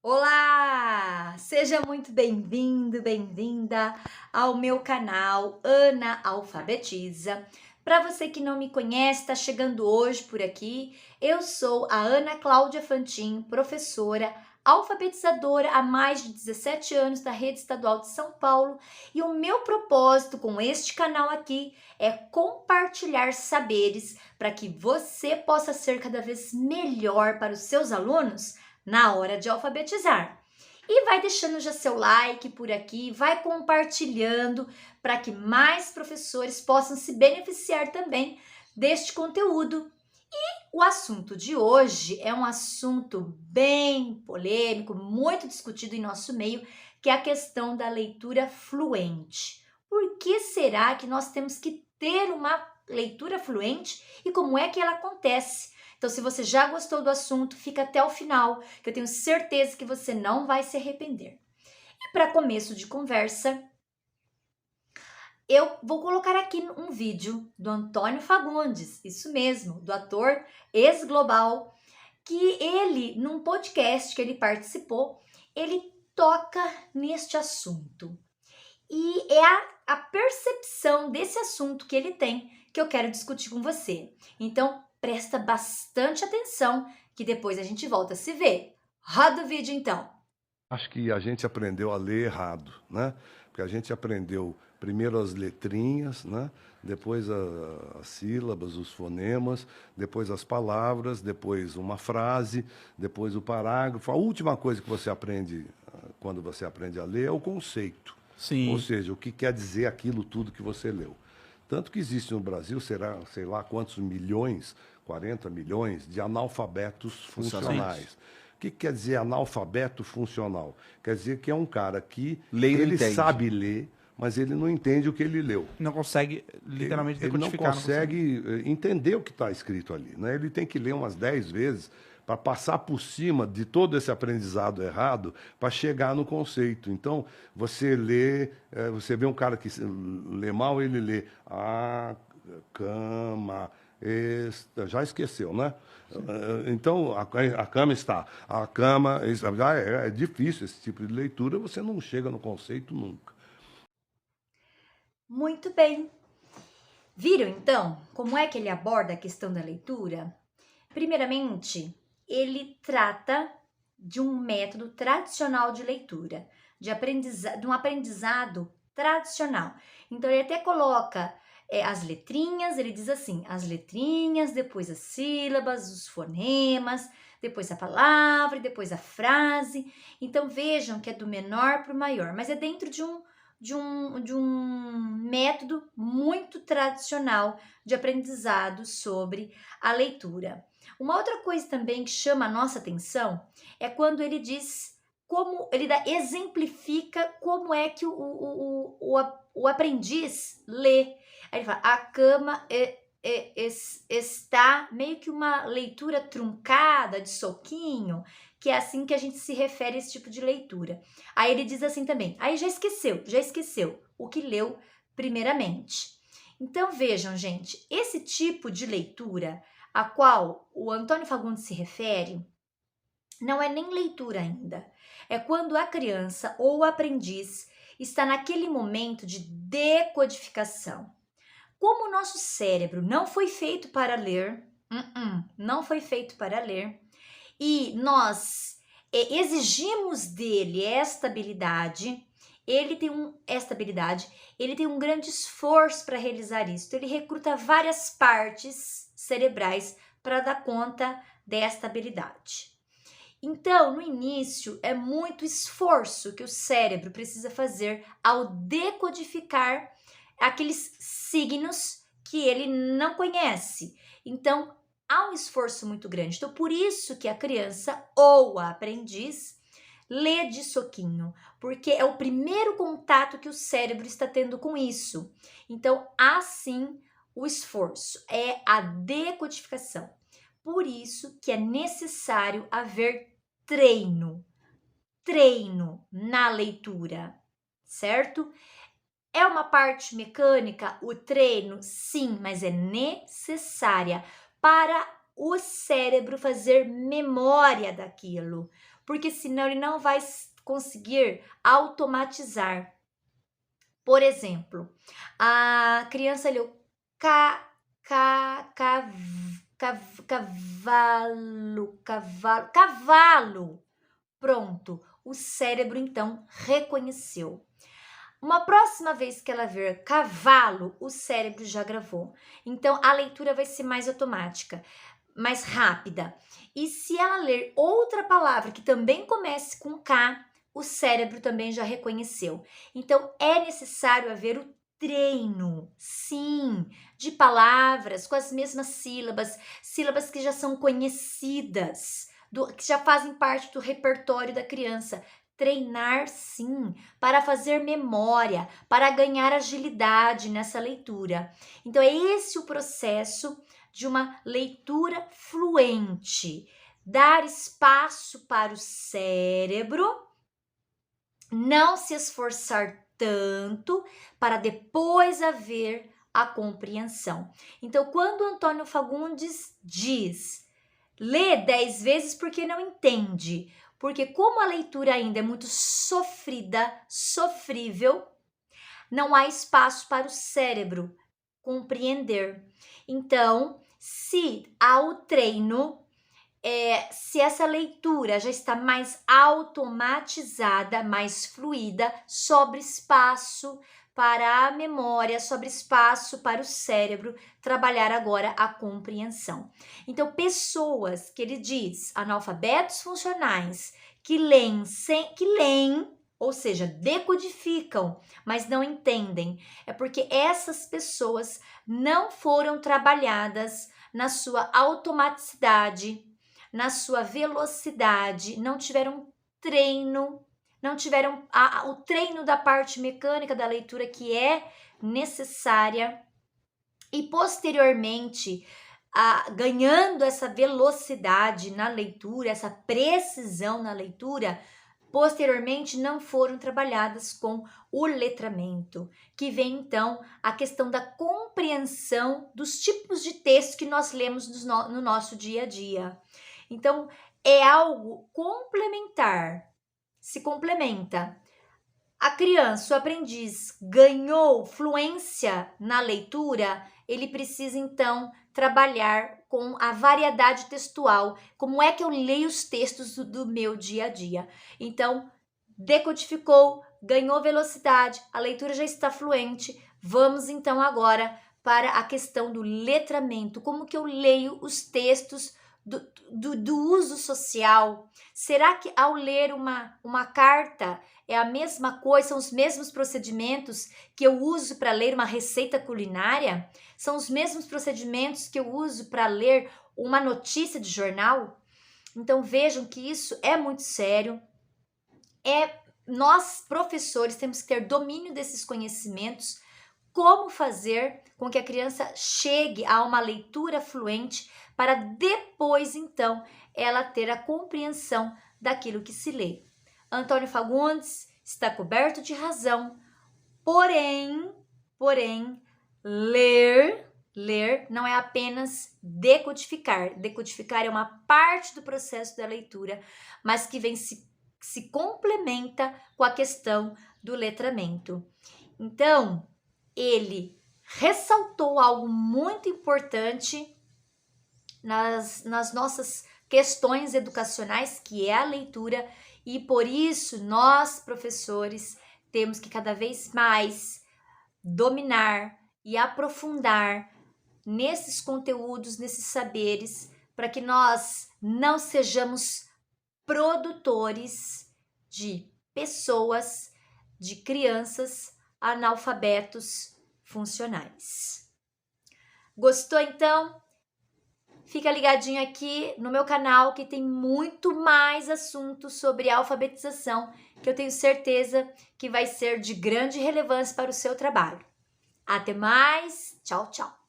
Olá! Seja muito bem-vindo, bem-vinda ao meu canal Ana Alfabetiza. Para você que não me conhece, está chegando hoje por aqui, eu sou a Ana Cláudia Fantin, professora, alfabetizadora há mais de 17 anos da Rede Estadual de São Paulo, e o meu propósito com este canal aqui é compartilhar saberes para que você possa ser cada vez melhor para os seus alunos na hora de alfabetizar. E vai deixando já seu like por aqui, vai compartilhando para que mais professores possam se beneficiar também deste conteúdo. O assunto de hoje é um assunto bem polêmico, muito discutido em nosso meio, que é a questão da leitura fluente. Por que será que nós temos que ter uma leitura fluente e como é que ela acontece? Então, se você já gostou do assunto, fica até o final, que eu tenho certeza que você não vai se arrepender. E para começo de conversa, eu vou colocar aqui um vídeo do Antônio Fagundes, isso mesmo, do ator ex-global, que ele, num podcast que ele participou, ele toca neste assunto. E é a percepção desse assunto que ele tem que eu quero discutir com você. Então, presta bastante atenção que depois a gente volta a se ver. Roda o vídeo então. Acho que a gente aprendeu a ler errado, né? Porque a gente aprendeu primeiro as letrinhas, né? Depois as sílabas, os fonemas, depois as palavras, depois uma frase, depois o parágrafo. A última coisa que você aprende quando você aprende a ler é o conceito. Ou Sim, seja, o que quer dizer aquilo tudo que você leu. Tanto que existe no Brasil, será, sei lá quantos milhões, 40 milhões de analfabetos funcionais. funcionais. O que quer dizer analfabeto funcional? Quer dizer que é um cara que Lê e não ele entende. sabe ler, mas ele não entende o que ele leu. Não consegue Ele, literalmente ele não decodificar, não consegue. consegue entender o que está escrito ali, né? Ele tem que ler umas 10 vezes para passar por cima de todo esse aprendizado errado para chegar no conceito. Então, você lê, você vê um cara que lê mal, ele lê a cama, já esqueceu, né? Então, a cama está. A cama. É difícil esse tipo de leitura, você não chega no conceito nunca. Muito bem. Viram então como é que ele aborda a questão da leitura? Primeiramente, ele trata de um método tradicional de leitura, de um aprendizado tradicional. Então, ele até coloca as letrinhas, ele diz assim: as letrinhas, depois as sílabas, os fonemas, depois a palavra, depois a frase. Então, vejam que é do menor para o maior, mas é dentro de um método muito tradicional de aprendizado sobre a leitura. Uma outra coisa também que chama a nossa atenção é quando ele diz como ele exemplifica como é que o aprendiz lê. Aí ele fala: a cama está meio que uma leitura truncada, de soquinho, que é assim que a gente se refere a esse tipo de leitura. Aí ele diz assim também: aí já esqueceu o que leu primeiramente. Então vejam, gente, esse tipo de leitura a qual o Antônio Fagundes se refere, não é nem leitura ainda. É quando a criança ou o aprendiz está naquele momento de decodificação. Como o nosso cérebro não foi feito para ler, não foi feito para ler, e nós exigimos dele esta habilidade, ele tem um grande esforço para realizar isso. Então, ele recruta várias partes cerebrais para dar conta desta habilidade. Então, no início, é muito esforço que o cérebro precisa fazer ao decodificar aqueles signos que ele não conhece. Então, há um esforço muito grande. Então, por isso que a criança ou a aprendiz lê de soquinho, porque é o primeiro contato que o cérebro está tendo com isso. Então, há sim o esforço, é a decodificação. Por isso que é necessário haver treino na leitura, certo? É uma parte mecânica o treino? Sim, mas é necessária para o cérebro fazer memória daquilo, porque senão ele não vai conseguir automatizar. Por exemplo, a criança leu cavalo. Pronto, o cérebro então reconheceu. Uma próxima vez que ela ver cavalo, o cérebro já gravou. Então a leitura vai ser mais automática, mais rápida. E se ela ler outra palavra que também comece com K, o cérebro também já reconheceu. Então é necessário haver o treino, sim, de palavras com as mesmas sílabas, sílabas que já são conhecidas, que já fazem parte do repertório da criança. Treinar, sim, para fazer memória, para ganhar agilidade nessa leitura. Então, é esse o processo de uma leitura fluente. Dar espaço para o cérebro, não se esforçar tanto para depois haver a compreensão. Então, quando Antônio Fagundes diz, lê 10 vezes porque não entende, porque como a leitura ainda é muito sofrível, não há espaço para o cérebro compreender. Então, se há o treino, se essa leitura já está mais automatizada, mais fluida, sobra espaço para a memória, sobra espaço para o cérebro trabalhar agora a compreensão. Então, pessoas que ele diz, analfabetos funcionais, que leem, ou seja, decodificam, mas não entendem, é porque essas pessoas não foram trabalhadas na sua automaticidade, na sua velocidade, não tiveram treino, não tiveram o treino da parte mecânica da leitura que é necessária e posteriormente, ganhando essa velocidade na leitura, essa precisão na leitura, posteriormente não foram trabalhadas com o letramento, que vem então a questão da compreensão dos tipos de texto que nós lemos no nosso dia a dia. Então, é algo complementar, se complementa. A criança, o aprendiz, ganhou fluência na leitura, ele precisa então trabalhar com a variedade textual. Como é que eu leio os textos do meu dia a dia? Então, decodificou, ganhou velocidade, a leitura já está fluente. Vamos então agora para a questão do letramento. Como que eu leio os textos do uso social? Será que ao ler uma carta é a mesma coisa, são os mesmos procedimentos que eu uso para ler uma receita culinária? São os mesmos procedimentos que eu uso para ler uma notícia de jornal? Então vejam que isso é muito sério. Nós, professores, temos que ter domínio desses conhecimentos, como fazer com que a criança chegue a uma leitura fluente para depois, então, ela ter a compreensão daquilo que se lê. Antônio Fagundes está coberto de razão, porém, ler não é apenas decodificar. Decodificar é uma parte do processo da leitura, mas que vem se complementa com a questão do letramento. Então, ele ressaltou algo muito importante nas nossas questões educacionais, que é a leitura, e por isso nós, professores, temos que cada vez mais dominar e aprofundar nesses conteúdos, nesses saberes, para que nós não sejamos produtores de pessoas, de crianças analfabetos funcionais. Gostou então? Fica ligadinho aqui no meu canal que tem muito mais assuntos sobre alfabetização que eu tenho certeza que vai ser de grande relevância para o seu trabalho. Até mais, tchau, tchau!